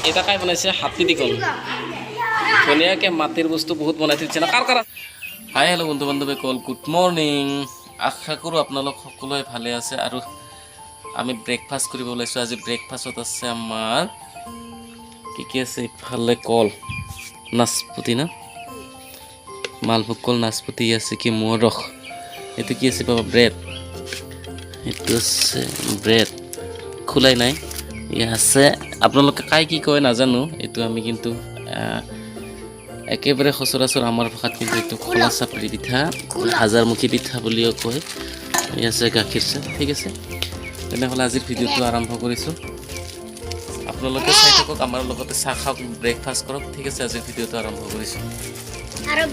এটা কাই বনাইছে হাতী দি কল ধুনীয়াকৈ মাটিৰ বস্তু বহুত বনাই থৈছে না কাৰ কাৰ হাই হেল্ল' বন্ধু বান্ধৱী কল গুড মৰ্ণিং আশা কৰোঁ আপোনালোক সকলোৱে ভালে আছে আৰু আমি ব্ৰেকফাষ্ট কৰিব ওলাইছোঁ আজি ব্ৰেকফাষ্টত আছে আমাৰ কি আছে ইফালে কল নাচপতি না মালভোগ কল নাচপতি আছে কি মৰখ এইটো কি আছে বাবা ব্ৰেড এইটো আছে ব্ৰেড খোলাই নাই ইয়া আছে আপোনালোকে কাই কি কয় নাজানো এইটো আমি কিন্তু একেবাৰে সচৰাচৰ আমাৰ ভাষাত কিন্তু এইটো খোলা চাপৰি পিঠা হাজাৰমুখী পিঠা বুলিও কয় ই আছে গাখীৰ চাহ ঠিক আছে তেনেহ'লে আজিৰ ভিডিঅ'টো আৰম্ভ কৰিছোঁ আপোনালোকে চাই থাকক আমাৰ লগতে চাহ খাওক ব্ৰেকফাষ্ট কৰক ঠিক আছে আজিৰ ভিডিঅ'টো আৰম্ভ কৰিছোঁ আৰু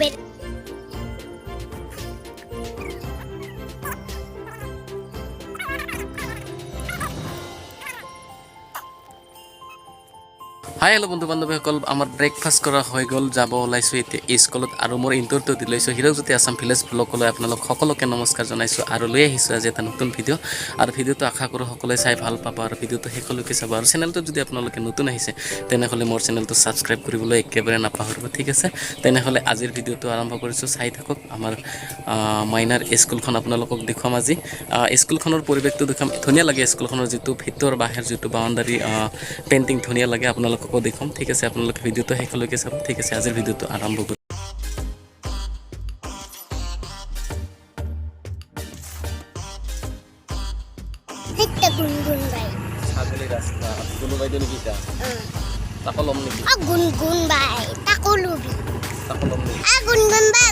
হাই হেল্ল' বন্ধু বান্ধৱীসকল আমাৰ ব্ৰেকফাষ্ট কৰা হৈ গ'ল যাব ওলাইছোঁ এতিয়া স্কুলত আৰু মোৰ ইণ্টাৰভিউটো দি লৈছোঁ হিৰকজ্যোতি আছাম ভিলেজ ব্লগলৈ আপোনালোক সকলোকে নমস্কাৰ জনাইছোঁ আৰু লৈ আহিছোঁ আজি এটা নতুন ভিডিঅ' আৰু ভিডিঅ'টো আশা কৰোঁ সকলোৱে চাই ভাল পাব আৰু ভিডিঅ'টো শেষলৈকে চাব আৰু চেনেলটোত যদি আপোনালোকে নতুন আহিছে তেনেহ'লে মোৰ চেনেলটো ছাবস্ক্ৰাইব কৰিবলৈ একেবাৰে নাপাহৰিব ঠিক আছে তেনেহ'লে আজিৰ ভিডিঅ'টো আৰম্ভ কৰিছোঁ চাই থাকক আমাৰ মাইনাৰ স্কুলখন আপোনালোকক দেখুৱাম আজি স্কুলখনৰ পৰিৱেশটো দেখুৱাম ধুনীয়া লাগে স্কুলখনৰ যিটো ভিতৰ বাহিৰ যিটো বাউণ্ডাৰী পেইণ্টিং ধুনীয়া লাগে আপোনালোকক দেখুৱাম ঠিক আছে আপোনালোকে ভিডিঅ'টো শেষলৈকে চাব ঠিক আছে আজিৰ ভিডিঅ'টো আৰম্ভ কৰোঁ ছাগলী ৰাস্তা কোনো বাইদেউ নেকি এটা তাকো ল'ম নেকি গুণগুণ বাই তাকো লবি তাকো ল'ম নেকি গুণগুণ বাই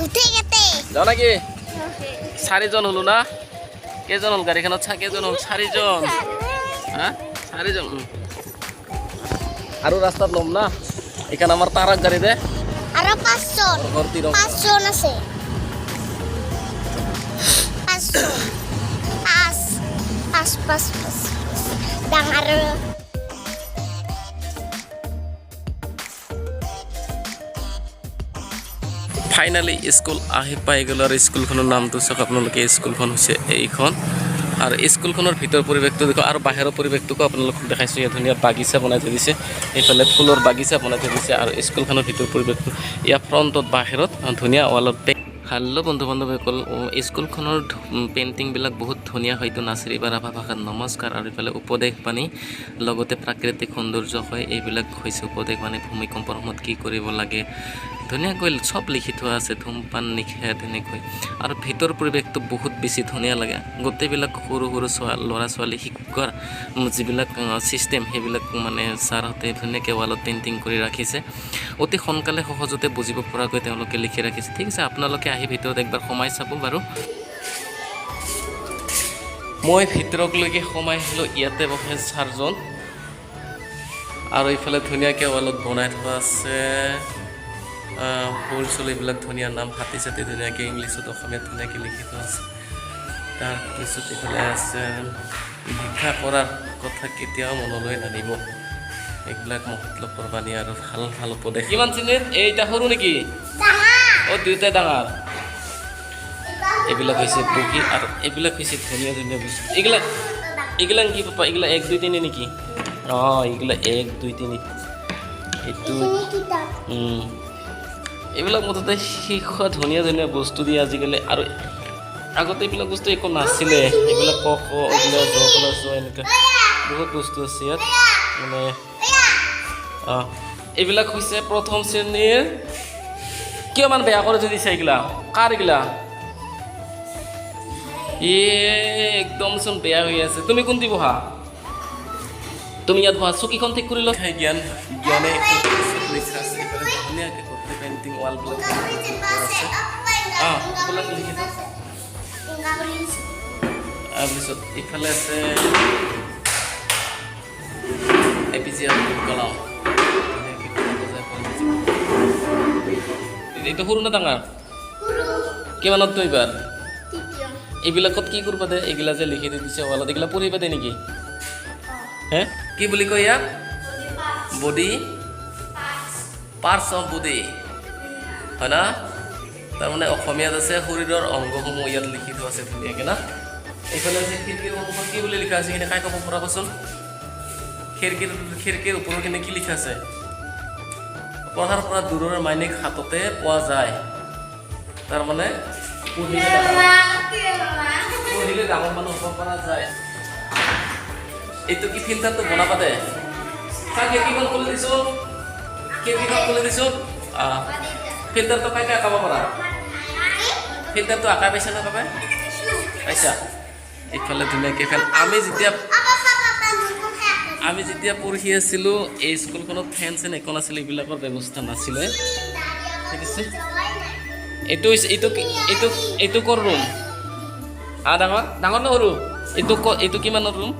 উঠে কেতে যাওঁ নেকি চাৰিজন হ'লো না কেইজন হ'ল গাড়ীখনত কেইজন হ'ল চাৰিজন হা চাৰিজন আৰু ৰাস্তাত ল'ম না এইখন আমাৰ তাৰাক গাড়ী দে আৰু পাঁচজন আছে পাঁচ ডাঙৰ ফাইনেলি স্কুল আহি পাই গ'ল আৰু স্কুলখনৰ নামটো চাওক আপোনালোকে স্কুলখন হৈছে এইখন আৰু স্কুলখনৰ ভিতৰ পৰিৱেশটো দেখো আৰু বাহিৰৰ পৰিৱেশটোকো আপোনালোকক দেখাইছোঁ ইয়াত ধুনীয়া বাগিচা বনাই থৈ দিছে এইফালে ফুলৰ বাগিচা বনাই থৈ দিছে আৰু স্কুলখনৰ ভিতৰ পৰিৱেশটো ইয়াৰ ফ্ৰণ্টত বাহিৰত ধুনীয়া ৱালত হেল্ল' বন্ধু বান্ধৱীসকল স্কুলখনৰ পেইণ্টিংবিলাক বহুত ধুনীয়া হয়তো নাচেৰি বা ৰাভা ভাষাত নমস্কাৰ আৰু ইফালে উপদেশ বাণী লগতে প্ৰাকৃতিক সৌন্দৰ্য হয় এইবিলাক হৈছে উপদেশ বাণী ভূমিকম্পৰ সময়ত কি কৰিব লাগে ধুনীয়াকৈ চব লিখি থোৱা আছে ধূমপান নিষেধ এনেকৈ আৰু ভিতৰ পৰিৱেশটো বহুত বেছি ধুনীয়া লাগে গোটেইবিলাক সৰু সৰু ল'ৰা ছোৱালী শিক্ষকৰ যিবিলাক ছিষ্টেম সেইবিলাক মানে ছাৰহঁতে ধুনীয়াকৈ ৱালত পেইণ্টিং কৰি ৰাখিছে অতি সোনকালে সহজতে বুজিব পৰাকৈ তেওঁলোকে লিখি ৰাখিছে ঠিক আছে আপোনালোকে আহি ভিতৰত একবাৰ সোমাই চাব বাৰু মই ভিতৰলৈকে সোমাই আহিলোঁ ইয়াতে বহে ছাৰজন আৰু ইফালে ধুনীয়াকৈ ৱালত বনাই থোৱা আছে ফুল চুল এইবিলাক ধুনীয়া নাম হাতী চাতি ধুনীয়াকৈ ইংলিছত অসমীয়াত ধুনীয়াকৈ লিখি থোৱা আছে তাৰপিছত এইফালে আছে ভিক্ষা কৰাৰ কথা কেতিয়াও মনলৈ নানিব এইবিলাক মহৎলোকৰ বাণী আৰু ভাল ভাল উপদেশ কিমান শ্ৰেণীৰ এইটা সৰু নেকি দুয়োটাই ডাঙৰ এইবিলাক হৈছে বগী আৰু এইবিলাক হৈছে ধুনীয়া ধুনীয়া বস্তু এইবিলাক কি পাপা এইবিলাক 1 2 3 নেকি এইবিলাক 1 2 3 এইটো এইবিলাক মুঠতে শিক্ষা ধুনীয়া ধুনীয়া বস্তু দিয়ে আজিকালি আৰু আগতে এইবিলাক বস্তু একো নাছিলে এইবিলাক ক খ এইবিলাক এনেকুৱা বহুত বস্তু আছে ইয়াত মানে এইবিলাক হৈছে প্ৰথম শ্ৰেণীৰ কিয় ইমান বেয়া কৰি থৈ দিছে এইগিলা কাৰ এইগিলা একদমচোন বেয়া হৈ আছে তুমি কোনটি বহা তুমি ইয়াত বহা চকীখন ঠিক কৰি লোৱা জ্ঞানে ধুনীয়াকৈ গোটেই পেইণ্টিং ৱালবিলাক আছে এইবিলাক লিখি থোৱা তাৰপিছত ইফালে আছে APJ আব্দুল কালাম এইটো সৰু না ডাঙৰ কিমানত তো এইবাৰ এইবিলাকত কি কৰিব দে এইগিলা যে লিখি দি দিছে ৱালত এইগিলা পঢ়িব দে নেকি হে কি বুলি কয় ইয়াক বডি পাৰ্টছ অফ বডি হয় না তাৰমানে অসমীয়াত আছে শৰীৰৰ অংগসমূহ ইয়াত লিখি থোৱা আছে ধুনীয়াকৈ না এইফালে যে খিৰিকীৰ ওপৰত কি বুলি লিখা আছে সেইখিনি কাই ক'ব পৰা কচোন খিৰিকীৰ ওপৰত কিনে কি লিখা আছে পঢ়াৰ পৰা দূৰৰ মাইনিক হাততে পোৱা যায় তাৰমানে পঢ়িলে ডাঙৰ মানুহ হ'ব পৰা যায় এইটো কি ফিল্টাৰটো বনাবা দে চা খিৰিকীখন খুলি দিছোঁ ফিল্টাৰটো কাই কাই আঁকাব পাৰা ফিল্টাৰটো আঁকা পাইছা না কাবাই পাইছা এইফালে ধুনীয়াকৈ ফেন আমি যেতিয়া পঢ়ি আছিলোঁ এই স্কুলখনত ফেন চেন একো নাছিলে এইবিলাকৰ ব্যৱস্থা নাছিলে ঠিক আছে এইটো ক'ৰ ৰুম ডাঙৰ ন সৰু এইটো কিমানৰ ৰুম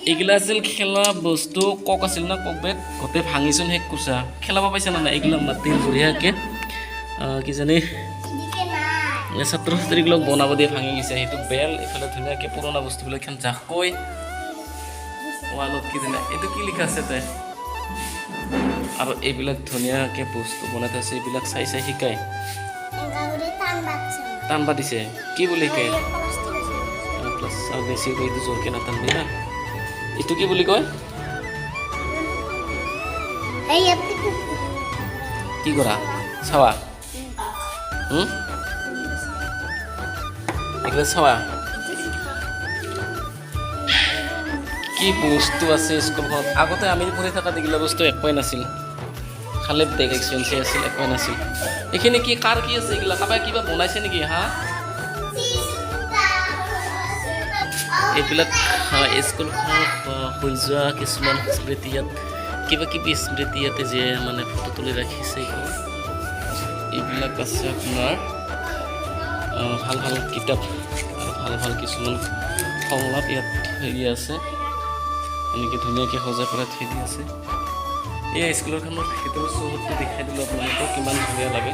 এইগিলা আছিল খেলা বস্তু কক আছিল না কক বেগ গোটেই ভাঙিচোন শেষ কুচা খেলাব পাইছা না নাই এইগিলা মাটিৰ বঢ়িয়াকৈ কিজানি ছাত্ৰ ছাত্ৰীবিলাক বনাব দিয়ে ভাঙি গৈছে সেইটো বেল এইফালে ধুনীয়াকৈ পুৰণা বস্তুবিলাক এখন জাকৈ ৱালত কি ধুনীয়া এইটো কি লিখা আছে তাই আৰু এইবিলাক ধুনীয়াকৈ বস্তু বনাই থৈছে এইবিলাক চাই চাই শিকায় টানবা দিছে কি বুলি শিকায় প্লাছ আৰু বেছি এইটো জোৰকৈ নাটানবি না এইটো কি বুলি কয় কি কৰা চাৱা এগুলো চাওয়া কি বস্তু আছে স্কুলখনত আগতে আমি পঢ়ি থকা এইগিলা বস্তু একোৱেই নাছিল খালি ডেক এক্সপেঞ্চি আছিল একোৱেই নাছিল এইখিনি কি কাৰ কি আছে এইগিলা কাৰোবাই কিবা বনাইছে নেকি হা এইবিলাক স্কুলখনত হৈ যোৱা কিছুমান স্মৃতি ইয়াত কিবা কিবি স্মৃতি ইয়াতে যে মানে ফটো তুলি ৰাখিছে এইবিলাক আছে আপোনাৰ ভাল ভাল কিতাপ আৰু ভাল কিছুমান সংলাপ ইয়াত হেৰি আছে এনেকৈ ধুনীয়াকৈ সজাই পেলাই থৈ দি আছে এই স্কুলখনৰ ভিতৰৰ চৌহদটো দেখাই দিলোঁ আপোনালোকক কিমান ধুনীয়া লাগে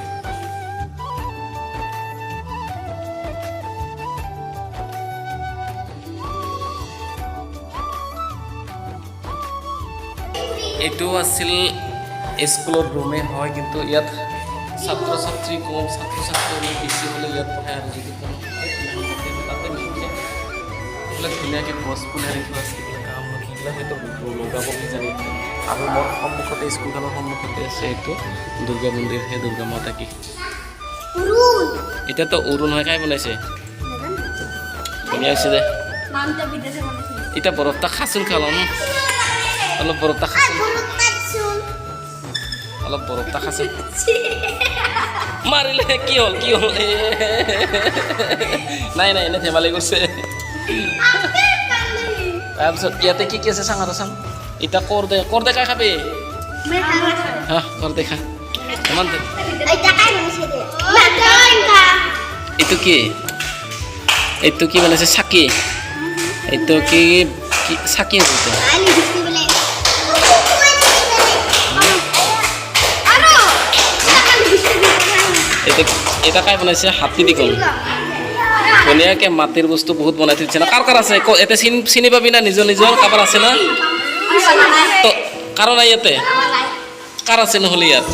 এইটো আছিল স্কুলৰ ৰুমে হয় কিন্তু ইয়াত ছাত্ৰ ছাত্ৰী কম ছাত্ৰ ছাত্ৰী অলপ বেছি হ'লে ইয়াত পঢ়ায় আৰু যদি কম তাতে এইবিলাক ধুনীয়াকৈ গছ পুলাই ৰাখিব আছে এইবিলাক কাম সেইবিলাক হয়তো লগাব কিজানি আৰু মোৰ সন্মুখতে স্কুলখনৰ সন্মুখতে আছে এইটো দুৰ্গা মন্দিৰ সেই দুৰ্গা মাতা কি এতিয়াতো অৰুণ হয় কাই বনাইছে ধুনীয়া হৈছে দে এতিয়া বৰফটা খাচোন খালাম অলপ বৰফটা খাচোন অলপ বৰফটা খাচোন মাৰিলে কি হ'ল নাই এনে ধেমালি কৰিছে তাৰপিছত ইয়াতে কি আছে চাং আৰু চাং এতিয়া কৰ দে কাই খাবি কৰ দে খা ইমান এইটো কি বনাইছে চাকি এইটো কি চাকি আছে এটা কাই বনাইছে হাতী দি কল ধুনীয়াকৈ মাটিৰ বস্তু বহুত বনাই থৈছে না কাৰ আছে ইয়াতে চিনি পাবি না নিজৰ কাৰোবাৰ আছে না তো কাৰ নাই ইয়াতে কাৰ আছে নহ'লে ইয়াত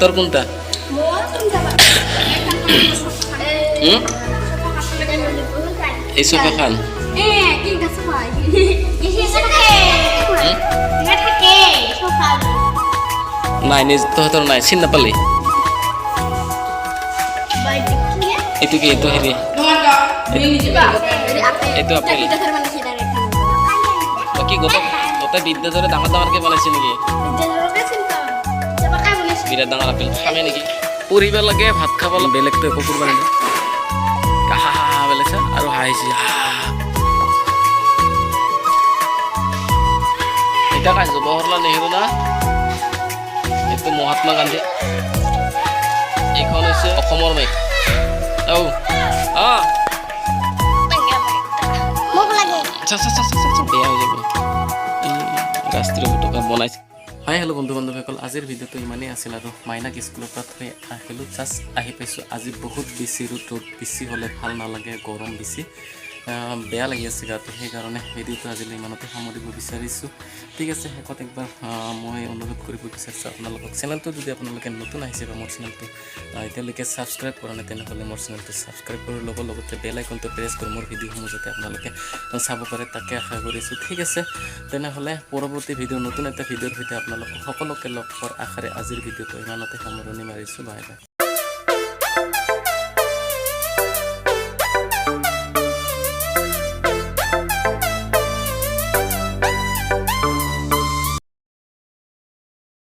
তোৰ কোনটা এই চোফাখন নাই তহঁতৰ নাই চিন নাপালি এইটো কি এইটো হেৰি এইটো আপেল কি গোটেই বিদ্যাধৰে ডাঙৰকৈ বনাইছে নেকি বিৰাট ডাঙৰ আপেল খামে নেকি পঢ়িব লাগে ভাত খাব বেলেগটো একো কৰিব নালাগে কাহা বেলেগছে আৰু হাঁহিছে এতিয়া কাই জৱাহৰলাল নেহৰু না এইটো মহাত্মা গান্ধী এইখন হৈছে অসমৰ মেঘ বেয়া হৈ যাব ৰাষ্ট্ৰীয় পতাকা বনাইছে হাই হেল্ল' বন্ধু বান্ধৱীসকল আজিৰ ভিডিঅ'টো ইমানেই আছিল আৰু মাইনাক স্কুলৰ পৰা থৈ আহিলোঁ জাষ্ট আহি পাইছোঁ আজি বহুত বেছি ৰ'দ বেছি হ'লে ভাল নালাগে গৰম বেছি বেয়া লাগি আছে গাটো, সেইকাৰণে ভিডিঅ'টো আজিলৈ ইমানতে সামৰিব বিচাৰিছোঁ। ঠিক আছে, শেষত একবাৰ মই অনুৰোধ কৰিব বিচাৰিছোঁ আপোনালোকক, চেনেলটো যদি আপোনালোকে নতুন আহিছে বা মোৰ চেনেলটো এতিয়ালৈকে ছাবস্ক্ৰাইব কৰা নাই তেনেহ'লে মোৰ চেনেলটো ছাবস্ক্ৰাইব কৰি ল'ব, লগতে বেল আইকনটো প্ৰেছ কৰি মোৰ ভিডিঅ'সমূহ যাতে আপোনালোকে চাব পাৰে তাকে আশা কৰিছোঁ। ঠিক আছে, তেনেহ'লে পৰৱৰ্তী ভিডিঅ' নতুন এটা ভিডিঅ'ৰ সৈতে আপোনালোকক সকলোকে লগ পোৱাৰ আশাৰে আজিৰ ভিডিঅ'টো ইমানতে সামৰণি মাৰিছোঁ। Bye bye.